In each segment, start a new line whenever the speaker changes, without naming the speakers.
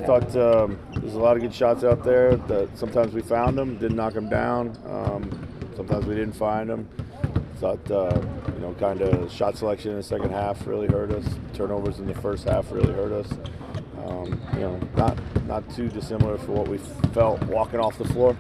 I thought there's a lot of good shots out there. That sometimes we found them, didn't knock them down. Sometimes we didn't find them. Thought kind of shot selection in the second half really hurt us. Turnovers in the first half really hurt us. Not too dissimilar for what we felt walking off the floor.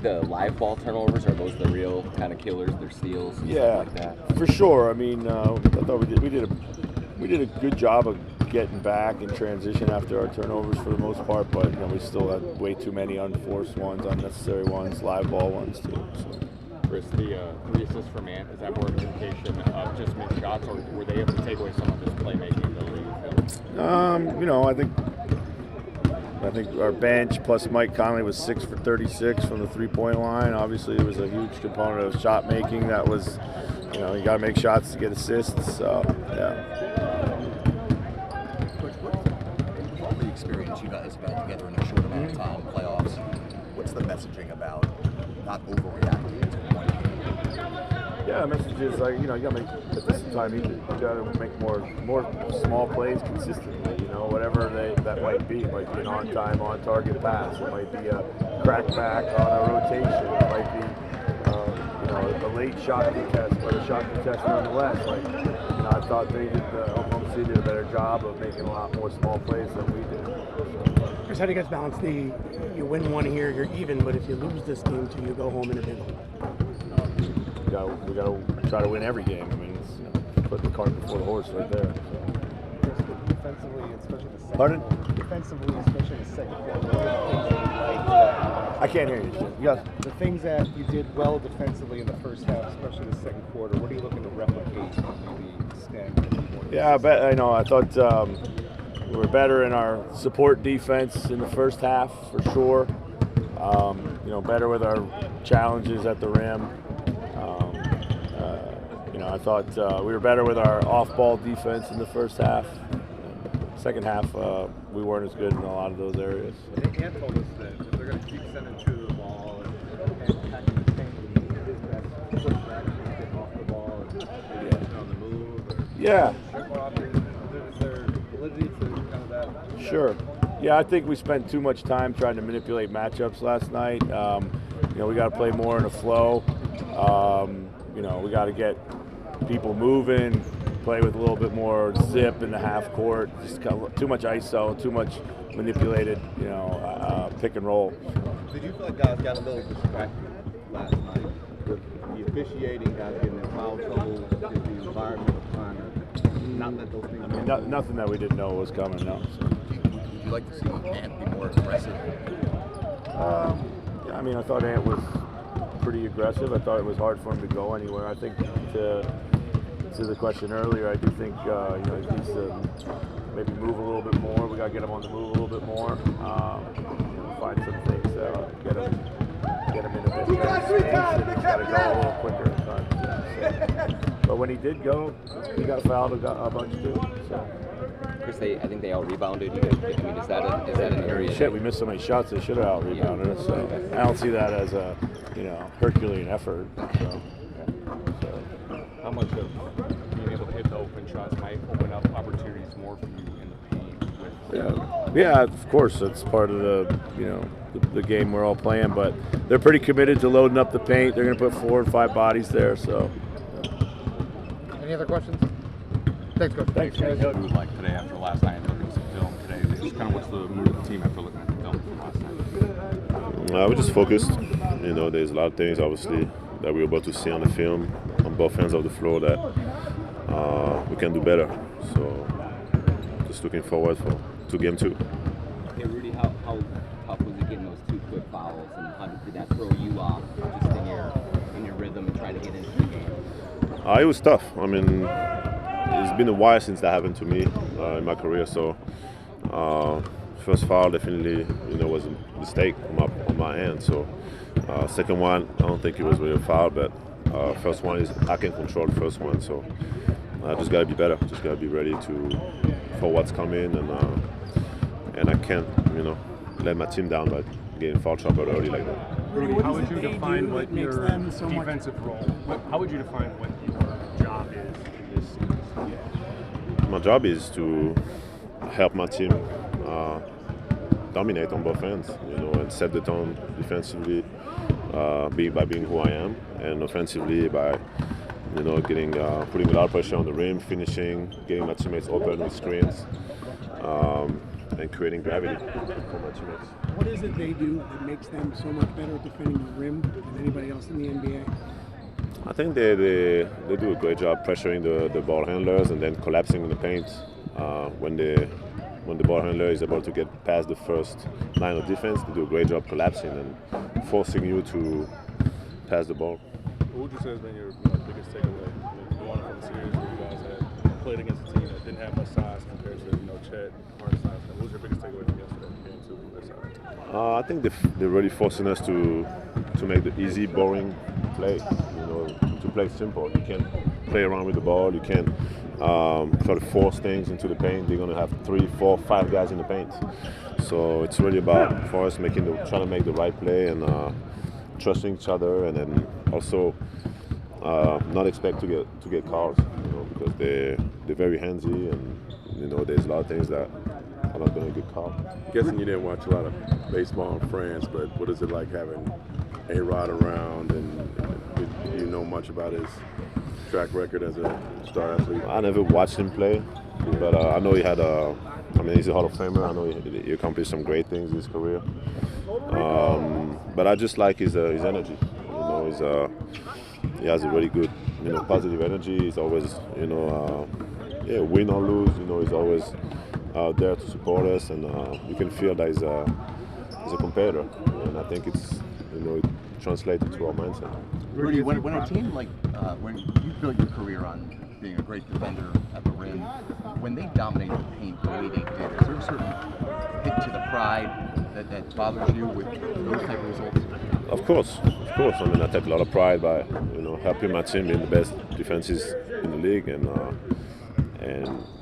The live ball turnovers, are those the real kind of killers? They're steals, and stuff like that.
For sure. I mean, I thought we did a good job of getting back in transition after our turnovers for the most part, but we still had way too many unforced ones, unnecessary ones, live ball ones too. So.
Chris, the 3 assists for Mant, is that more of an indication of just missed shots, or were they able to take away some of his playmaking ability?
I think our bench plus Mike Conley was 6 for 36 from the 3-point line. Obviously, it was a huge component of shot making. That was, you got to make shots to get assists. So, yeah.
All the experience you guys have had together in a short amount of time, playoffs, what's the messaging about not overreacting to one game?
Yeah, the message is you got to make at this time you got to make more small plays consistently. Whatever that might be. It might be an on-time, on-target pass. It might be a crackback on a rotation. It might be a late shot contest, but a shot contest nonetheless. I thought Oklahoma City did a better job of making a lot more small plays than we did.
Chris, how do you guys balance you win one here, you're even, but if you lose this game too, you go home in a big one?
We got to try to win every game. I mean, it's put the cart before the horse right there. So.
Defensively, especially the second.
Pardon?
Defensively, especially the second quarter.
I can't hear you. Yes.
The things that you did well defensively in the first half, especially the second quarter, what are you looking to replicate and maybe extend?
Yeah, I thought we were better in our support defense in the first half for sure. Better with our challenges at the rim. I thought we were better with our off-ball defense in the first half. Second half, we weren't as good in a lot of those areas.
Ant told us that if they're going to keep sending through the ball and attacking the paint, his best getting off the ball and maybe on the move.
Yeah.
Is there validity to kind of that?
Sure. Yeah, I think we spent too much time trying to manipulate matchups last night. We got to play more in a flow. We got to get people moving, play with a little bit more zip in the half court. Just too much ISO, too much manipulated, pick and roll.
Did you feel like guys got a little distracted last night with the officiating, guys getting in foul trouble, the environment of trying to not let those things
Nothing that we didn't know was coming, no. So.
Would you like to see Ant be more aggressive?
I thought Ant was pretty aggressive. I thought it was hard for him to go anywhere. I think to the question earlier, I do think he needs to maybe move a little bit more. We got to get him on the move a little bit more. Find some things that get him in a bit better space. He's got to go a little quicker at times. But when he did go, he got fouled a bunch too. So.
Chris, I think they out-rebounded you. Is that an area?
Shit, we missed so many shots. They should have out-rebounded us. So I don't see that as a Herculean effort. So.
How much of being able to hit the open shots might open up opportunities more for you in the paint?
Yeah, of course. That's part of the game we're all playing. But they're pretty committed to loading up the paint. They're going to put 4 or 5 bodies there. So.
Any other questions? Thanks, Coach.
Thanks, guys.
What was like today after last night, looking at some film today? Just kind of what's the mood of the team after looking at the film from last night?
We're just focused. There's a lot of things, obviously, that we're about to see on the film on both ends of the floor that we can do better. So just looking forward to game 2.
Hey, Rudy, how tough was it getting those 2 quick fouls, and how did that throw you off just in your rhythm and trying to get into the game?
It was tough. It's been a while since that happened to me in my career. So first foul definitely, was a mistake on my end. So second one, I don't think it was really a foul, but first one is I can control the first one. So I just gotta be better. Just gotta be ready for what's coming, and I can't, let my team down by getting foul trouble early like that.
Rudy, how would you define what your defensive role? How would you define what your job is in this series?
My job is to help my team dominate on both ends, and set the tone defensively, by being who I am, and offensively by putting a lot of pressure on the rim, finishing, getting my teammates open with screens, and creating gravity for my teammates.
What is it they do that makes them so much better at defending the rim than anybody else in the NBA?
I think they do a great job pressuring the ball handlers and then collapsing in the paint. When the ball handler is able to get past the first line of defense, they do a great job collapsing and forcing you to pass the ball.
What would you say has been your biggest takeaway? Going from the series where you guys had played against a team that didn't have much size compared to Chet, hard size. What was your biggest takeaway from yesterday game two from their side?
I think they're really forcing us to make the easy, boring play. To play simple. You can't play around with the ball. You can't try to force things into the paint. They're going to have 3, 4, 5 guys in the paint. So it's really about for us trying to make the right play and trusting each other, and then also not expect to get calls. Because they're very handsy, and there's a lot of things that are not going to get called.
I'm guessing you didn't watch a lot of baseball in France, but what is it like having A-Rod around, and do you know much about his track record as a star athlete?
I never watched him play, but I know he had he's a Hall of Famer. I know he accomplished some great things in his career. But I just like his energy. He has a really good, positive energy. He's always, win or lose, he's always out there to support us, and you can feel that he's a competitor, and I think it translates into our mindset.
Rudy, when a team when you built your career on being a great defender at the rim, when they dominate the paint the way they did, is there a certain hit to the pride that bothers you with those type of results?
Of course. I take a lot of pride by helping my team be the best defenses in the league, and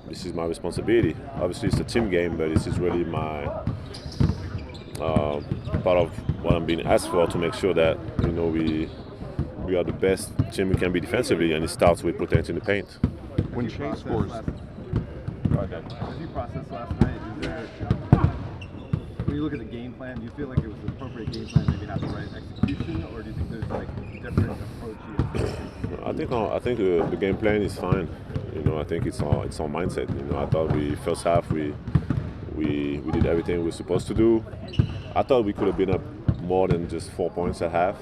this is my responsibility. Obviously, it's a team game, but this is really my part of what I'm being asked for, to make sure that we are the best team we can be defensively, and it starts with protecting the paint.
When Shea scores,
As you processed last night, when you look at the game plan, do you feel like it was the appropriate game plan, maybe not the right execution, or do you think there's a different approach?
I think the game plan is fine. I think it's our mindset. I thought first half we did everything we were supposed to do. I thought we could have been up more than just 4 points at half,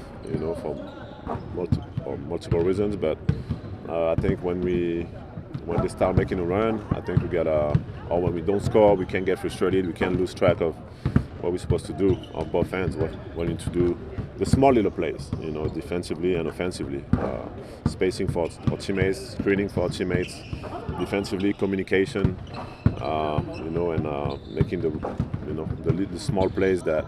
for multiple reasons. But I think when they start making a run, I think we got or when we don't score, we can get frustrated. We can lose track of what we're supposed to do on both ends. What we need to do, the small little plays, defensively and offensively, spacing for our teammates, screening for our teammates, defensively, communication, and making the small plays that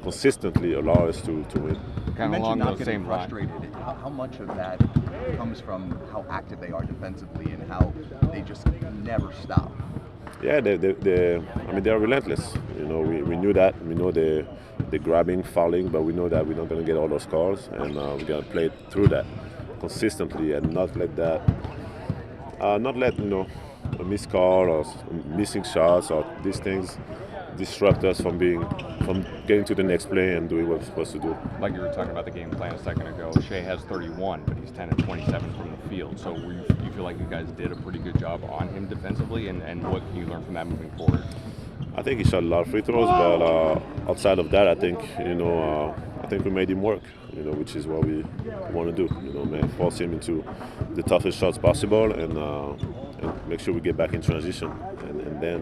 consistently allow us to win.
kind of along those same lines.
Frustrated. How much of that comes from how active they are defensively and how they just never stop?
Yeah, they're relentless. We knew that. We know they're grabbing, fouling, but we know that we're not going to get all those calls, and we got to play through that consistently and not let a missed call or missing shots or these things disrupt us from getting to the next play and doing what we're supposed to do.
Like you were talking about the game plan a second ago, Shea has 31, but he's 10 and 27 from the field. So you feel like you guys did a pretty good job on him defensively, and what can you learn from that moving forward?
I think he shot a lot of free throws, but outside of that, I think we made him work, which is what we want to do. Force him into the toughest shots possible and make sure we get back in transition and then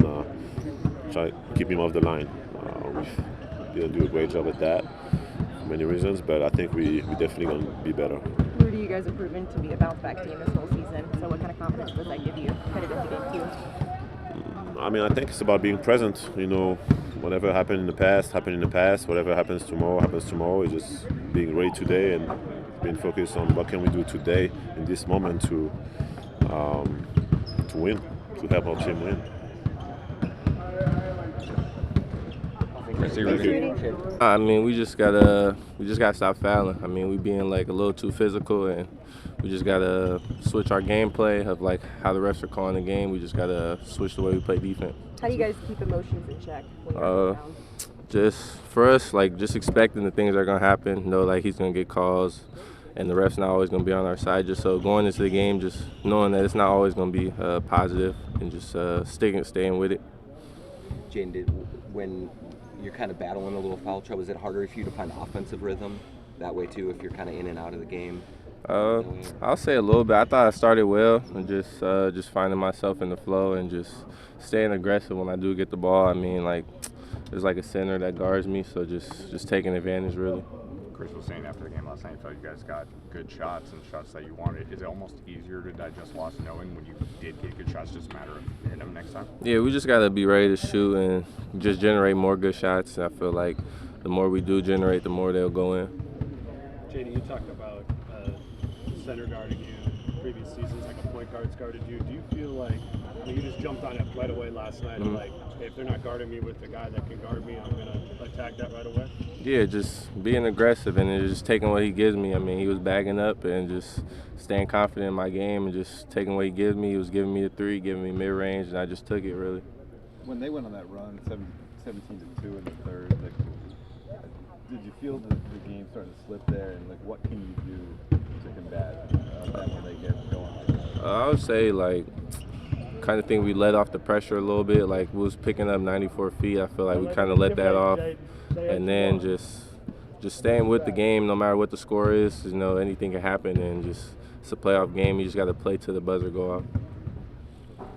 try to keep him off the line. We didn't do a great job at that for many reasons, but I think we definitely going to be better.
Rudy, you guys have proven to be a bounce-back team this whole season, so what kind of confidence does that give you headed into game 2?
I think it's about being present. Whatever happened in the past, Whatever happens tomorrow. It's just being ready today and being focused on what can we do today in this moment to win, to help our team win.
We just gotta stop fouling. We being a little too physical, and we just gotta switch our gameplay of how the refs are calling the game. We just gotta switch the way we play defense.
How do you guys keep emotions in check when you're down?
Just for us, like just expecting the things that are gonna happen. Know like he's gonna get calls, and the ref's not always gonna be on our side. Just so going into the game, just knowing that it's not always gonna be positive, and just staying with it.
Jaden, when you're kind of battling a little foul trouble, is it harder for you to find offensive rhythm that way too, if you're kind of in and out of the game?
I'll say a little bit. I thought I started well, and just finding myself in the flow and just staying aggressive when I do get the ball. I mean, like there's like a center that guards me, so just taking advantage really.
Chris was saying after the game last night, he felt you guys got good shots and shots that you wanted. Is it almost easier to digest loss knowing when you did get good shots, just a matter of hitting them next time?
Yeah, we just got to be ready to shoot and just generate more good shots. And I feel like the more we do generate, the more they'll go in.
Jaden, you talked about center guarding you previous seasons, like a point guard's guarded you. Do you feel like, I mean, you just jumped on it right away last night, and like, hey, if they're not guarding me with the guy that can guard me, I'm going to attack that right away? Yeah,
just being aggressive and just taking what he gives me. I mean, he was bagging up and just staying confident in my game and just taking what he gives me. He was giving me the three, giving me mid-range, and I just took it, really.
When they went on that run, 17-2 in the third, like, did you feel the game starting to slip there? And, like, what can you do to combat that when they get going like that?
I would say, like, kind of think we let off the pressure a little bit. Like, we was picking up 94 feet. I feel like we kind of let that off. And then just staying with the game no matter what the score is. You know, anything can happen, and just it's a playoff game. You just got to play till the buzzer go off.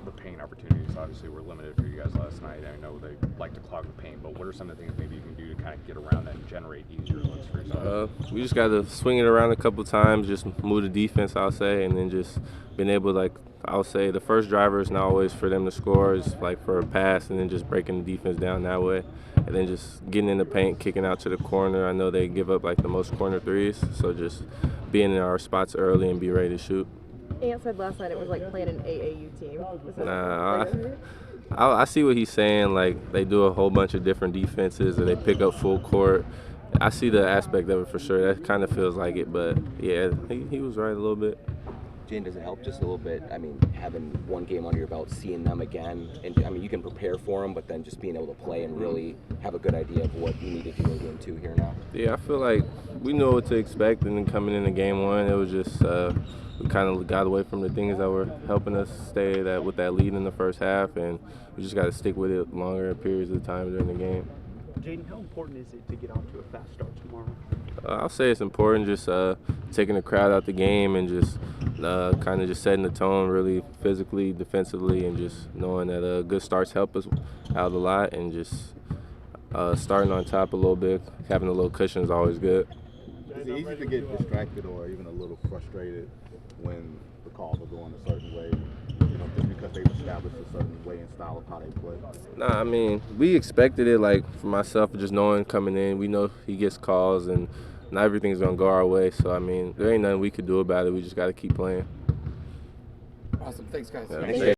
The paint opportunities obviously were limited for you guys last night. I know they like to clog the paint, but what are some of the things maybe you can do to kind of get around that and generate easier looks for yourself?
We just got to swing it around a couple times, just move the defense, I'll say, and then just being able to, like, I'll say the first driver is not always for them to score. It's like for a pass and then just breaking the defense down that way. And then just getting in the paint, kicking out to the corner. I know they give up like the most corner threes, so just being in our spots early and be ready to shoot.
Ant said last night it was like playing an AAU team.
I see what he's saying. Like they do a whole bunch of different defenses, or they pick up full court. I see the aspect of it for sure. That kind of feels like it, but yeah, he was right a little bit.
Jaden, does it help just a little bit? I mean, having one game under your belt, seeing them again, and I mean, you can prepare for them, but then just being able to play and really have a good idea of what you need to do in game two here now.
Yeah, I feel like we knew what to expect, and then coming into game one, it was just we kind of got away from the things that were helping us stay with that lead in the first half, and we just got to stick with it longer periods of time during the game.
Jaden, how important is it to get off to a fast start tomorrow?
I'll say it's important, just taking the crowd out the game and just kind of just setting the tone really physically, defensively, and just knowing that good starts help us out a lot, and just starting on top a little bit, having a little cushion is always good.
Is it easy to get distracted or even a little frustrated when the calls are going a certain way, you know, just because they've established a certain way and style of how they play?
Nah, I mean, we expected it, like, for myself, just knowing coming in, we know he gets calls and not everything's going to go our way. So, I mean, there ain't nothing we could do about it. We just got to keep playing.
Awesome. Thanks, guys.
Yeah,